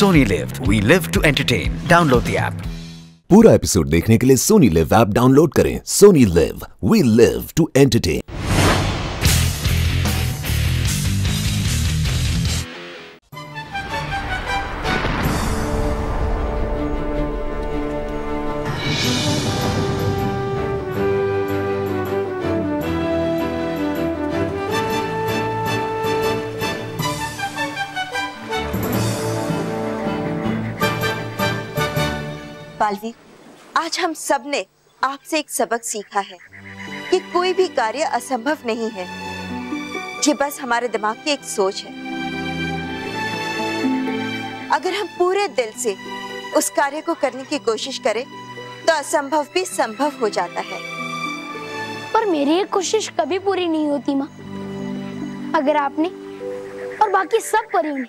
Sony Live. We live to entertain. Download the app. पूरा episode देखने के लिए सोनी लिव ऐप डाउनलोड करें। Sony Liv, we live to entertain. Baalveer, आज हम सब ने आपसे एक सबक सीखा है कि कोई भी कार्य असंभव नहीं है। ये बस हमारे दिमाग की एक सोच है। अगर हम पूरे दिल से उस कार्य को करने की कोशिश करें तो असंभव भी संभव हो जाता है। पर मेरी ये कोशिश कभी पूरी नहीं होती माँ। अगर आपने और बाकी सब परियों ने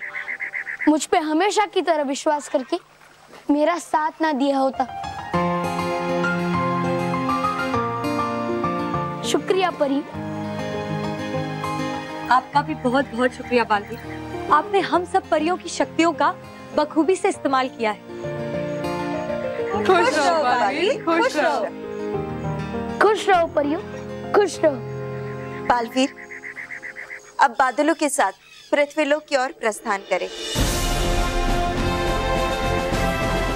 मुझ पे हमेशा की तरह विश्वास करके मेरा साथ ना दिया होता। शुक्रिया परी। आपका भी बहुत बहुत शुक्रिया बालवीर। आपने हम सब परियों की शक्तियों का बखूबी से इस्तेमाल किया है। खुश रहो बालवीर, खुश रहो। खुश रहो परियों, खुश रहो। बालवीर, अब बादलों के साथ पृथ्वीलोक की ओर प्रस्थान करें।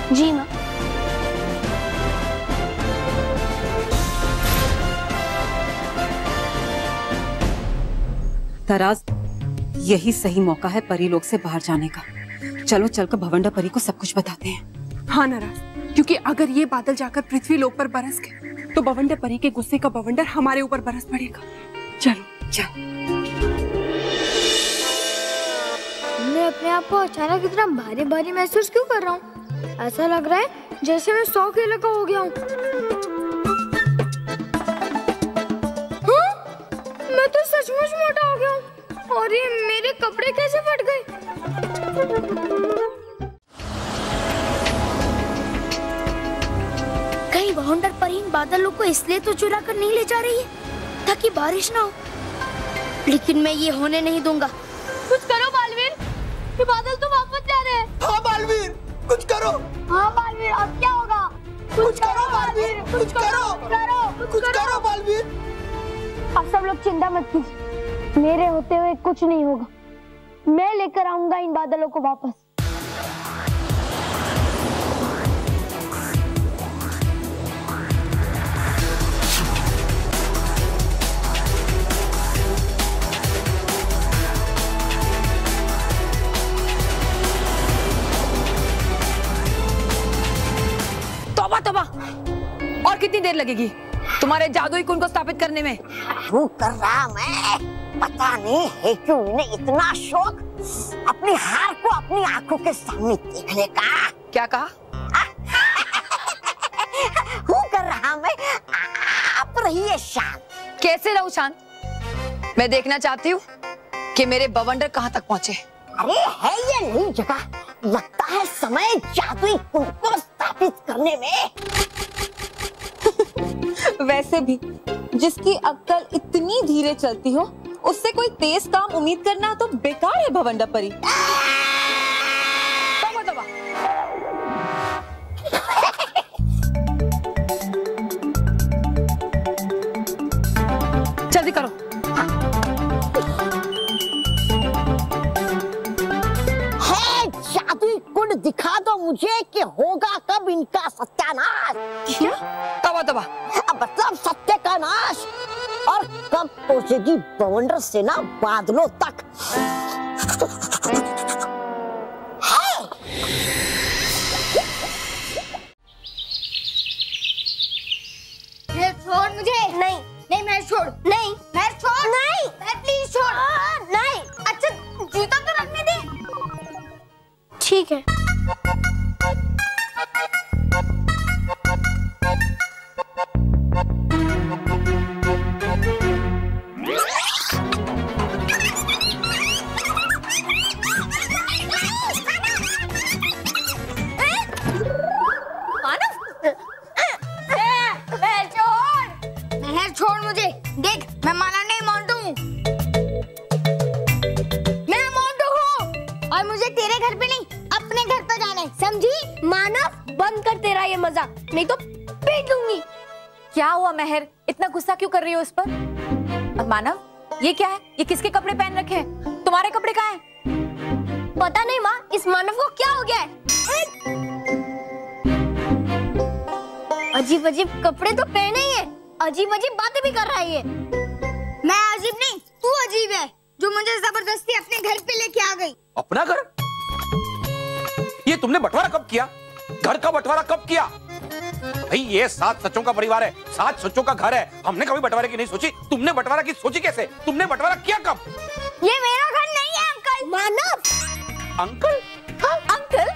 जी माँ। तराज, यही सही मौका है परीलोक से बाहर जाने का। चलो चलकर भवंडा परी को सब कुछ बताते हैं। हाँ नाराज, क्योंकि अगर ये बादल जाकर पृथ्वी लोक पर बरस गए तो भवंडा परी के गुस्से का बवंडर हमारे ऊपर बरस पड़ेगा। चलो चलो। मैं अपने आप को अचानक इतना भारी भारी महसूस क्यों कर रहा हूँ? ऐसा लग रहा है जैसे मैं 100 किलो का हो गया हूँ। हाँ? मैं तो सचमुच मोटा हो गया हूँ। और ये मेरे कपड़े कैसे फट गए? कहीं बाउंडर पर इन बादलों को इसलिए तो चुरा कर नहीं ले जा रही है ताकि बारिश ना हो, लेकिन मैं ये होने नहीं दूंगा। कुछ करो बालवीर, ये बादल तो वापस जा रहे हैं। हाँ बालवीर, कुछ करो। हाँ बालवीर, अब क्या होगा? कुछ करो बालवीर, कुछ करो बालवीर। आप सब लोग चिंता मत कीजिए, मेरे होते हुए कुछ नहीं होगा। मैं लेकर आऊंगा इन बादलों को वापस। तौबा तौबा, और कितनी देर लगेगी तुम्हारे जादुई कुंड को स्थापित करने में? वो कर रहा मैं, पता नहीं है क्यों इन्हें इतना शौक अपनी हार को अपनी आंखों के सामने देखने का। क्या कहा? वो कर रहा मैं, आप रहिए शांत। कैसे रहूं शांत? मैं देखना चाहती हूँ कि मेरे बवंडर कहाँ तक पहुँचे। अरे है ये नई जगह, लगता है समय जादुई कुंड को स्थापित करने में। वैसे भी जिसकी अक्ल इतनी धीरे चलती हो उससे कोई तेज काम उम्मीद करना तो बेकार है भवंडा परी। तौबा तौबा। जल्दी करो। है जादुई कुंड दिखा दो मुझे कि होगा कब इनका सत्यानाश। क्या? तौबा तौबा। मतलब सत्य का नाश, और कब पहुंचेगी बवंडर सेना बादलों तक। छोड़ मुझे। नहीं नहीं, मैं छोड़। नहीं मैं छोड़। नहीं मैं प्लीज छोड़। नहीं। अच्छा जूता तो रखने दे। ठीक है। छोड़ मुझे। देख मैं माला नहीं मोंटू हूँ। मैं मोंटू हूँ और मुझे तेरे घर पे नहीं अपने अपने घर पर जाना है, समझी? मानव, बंद कर तेरा ये मजाक, नहीं तो पीट लूंगी। क्या हुआ मेहर, इतना गुस्सा क्यों कर रही हो उस पर? और मानव, ये क्या है? ये किसके कपड़े पहन रखे हैं? तुम्हारे कपड़े कहाँ हैं? पता नहीं माँ, इस मानव को क्या हो गया है? अजीब अजीब कपड़े तो पहने ही है, अजीब अजीब बातें भी कर रहा है ये। मैं अजीब नहीं, तू अजीब है, जो मुझे जबरदस्ती अपने घर पे लेके आ गई। अपना घर? ये तुमने बंटवारा कब किया? घर का बंटवारा कब किया? भाई ये 7 सच्चों का परिवार है, 7 सच्चों का घर है। हमने कभी बंटवारे की नहीं सोची। तुमने बंटवारा की सोची कैसे? तुमने बंटवारा किया कब? ये मेरा घर नहीं है अंकल। मानव। अंकल? हाँ, अंकल।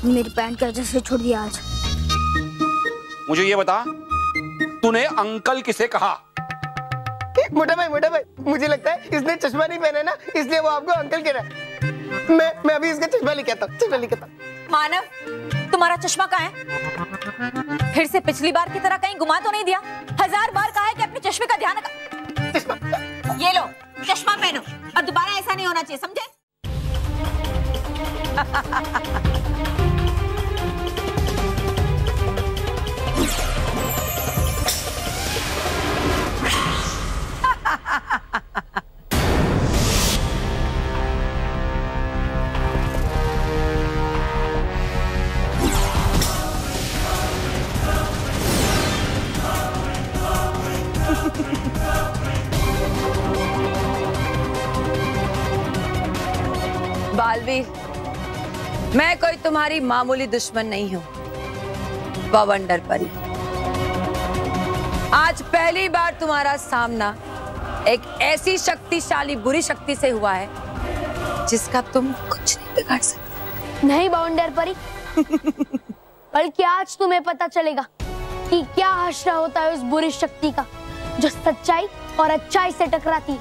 मेरी पैंट की वजह से छोड़ दिया आज। मुझे ये बता, तूने अंकल किसे कहा? मोटा भाई, मुझे लगता है इसने चश्मा नहीं पहना ना, इसलिए वो आपको अंकल कह रहा है। मैं अभी इसका चश्मा लेके आता हूँ। मानव, तुम्हारा चश्मा कहाँ है? फिर से पिछली बार की तरह कहीं घुमा तो नहीं दिया? 1000 बार कहा है कि अपने चश्मे का ध्यान रखो। ये लो, चश्मा पहनो और दोबारा ऐसा नहीं होना चाहिए, समझे? बालवीर, मैं कोई तुम्हारी मामूली दुश्मन नहीं हूं, बवंडर परी। आज पहली बार तुम्हारा सामना एक ऐसी शक्तिशाली बुरी शक्ति से हुआ है जिसका तुम कुछ नहीं बिगाड़ सकते। नहीं बवंडर परी, बल्कि आज तुम्हें पता चलेगा कि क्या हश्र होता है उस बुरी शक्ति का जो सच्चाई और अच्छाई से टकराती है।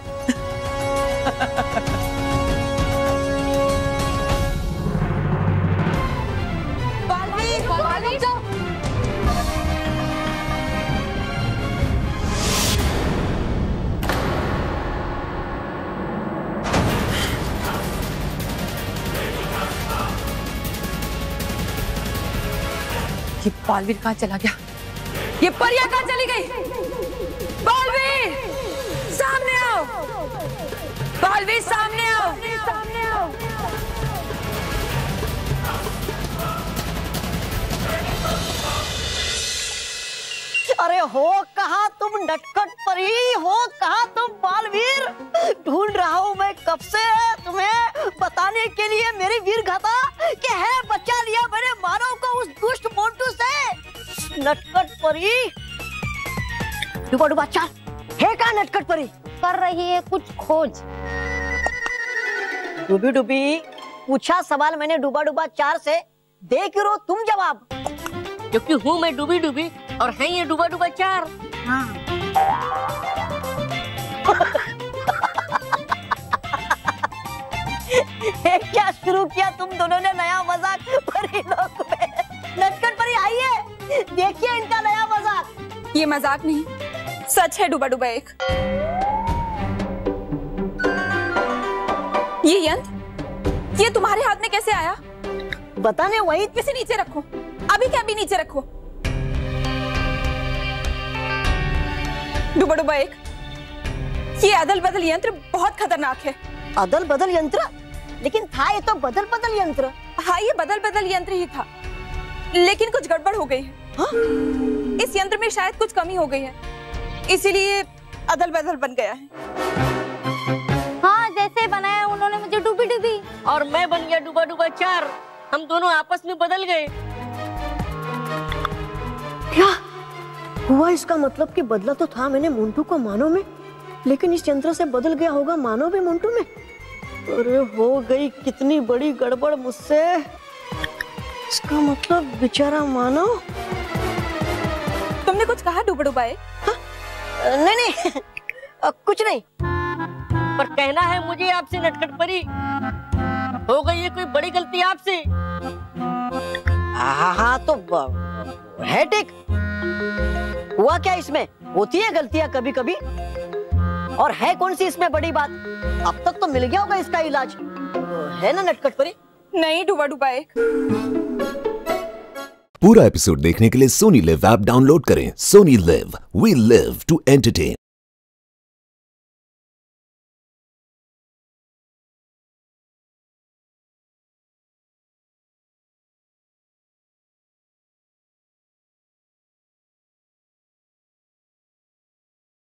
ये बालवीर कहाँ चला गया? ये परिया कहाँ चली गई? बालवीर, सामने आओ! बालवीर, सामने आओ! अरे हो कहाँ तुम नटखट परी, हो कहाँ तुम बालवीर? ढूंढ रहा हूँ मैं कब से तुम्हें बताने के लिए मेरी वीर गाथा कि है बचा लिया मैंने मानव को उस दुष्ट मोंटू से। नटखट परी, डूबा डूबा चाल है कहाँ नटखट परी? कर रही है कुछ खोज। डूबी डूबी पूछा सवाल मैंने डूबा डूबा 4 से, दे करो तुम जवाब। क्योंकि हूँ मैं डूबी डूबी और है ये डूबा डूबा 4। हाँ। क्या शुरू किया तुम दोनों ने नया मजाक परी लोग में? नटखट परी आइए, देखिए इनका नया मजाक। ये मजाक नहीं, सच है डूबा डूबा 1। ये यंत्र, ये तुम्हारे हाथ में कैसे आया? बताने वही इसे नीचे रखो, अभी क्या भी नीचे रखो। डूबा डूबा 1, ये अदल बदल यंत्र बहुत खतरनाक है। अदल बदल यंत्र? लेकिन था ये तो बदल बदल यंत्र। हाँ, ये बदल बदल यंत्र ही था, लेकिन कुछ गड़बड़ हो गई है। हाँ? इस यंत्र में शायद कुछ कमी हो गई है, इसीलिए अदल बदल बन गया है। हाँ, जैसे बनाया उन्होंने मुझे डूबी डूबी और मैं बन गया डूबा डूबा 4। हम दोनों आपस में बदल गए। क्या हुआ? इसका मतलब कि बदला तो था मैंने मोंटू को मानव में, लेकिन इस यंत्र से बदल गया होगा मानव भी मोंटू में। अरे हो गई कितनी बड़ी गड़बड़ मुझसे। इसका मतलब बेचारा मानव। तुमने कुछ कहा डूबा डूबा 1? नहीं कुछ नहीं। पर कहना है मुझे आपसे नटखट परी, हो गई है कोई बड़ी गलती आपसे। हाँ तो है ठीक। हुआ क्या इसमें? होती है गलतियां कभी कभी। और है कौन सी इसमें बड़ी बात? अब तक तो मिल गया होगा इसका इलाज, है ना नटखट परी? नहीं डूबा डूबा एक। पूरा एपिसोड देखने के लिए सोनी लिव ऐप डाउनलोड करें। Sony Liv, we live to entertain.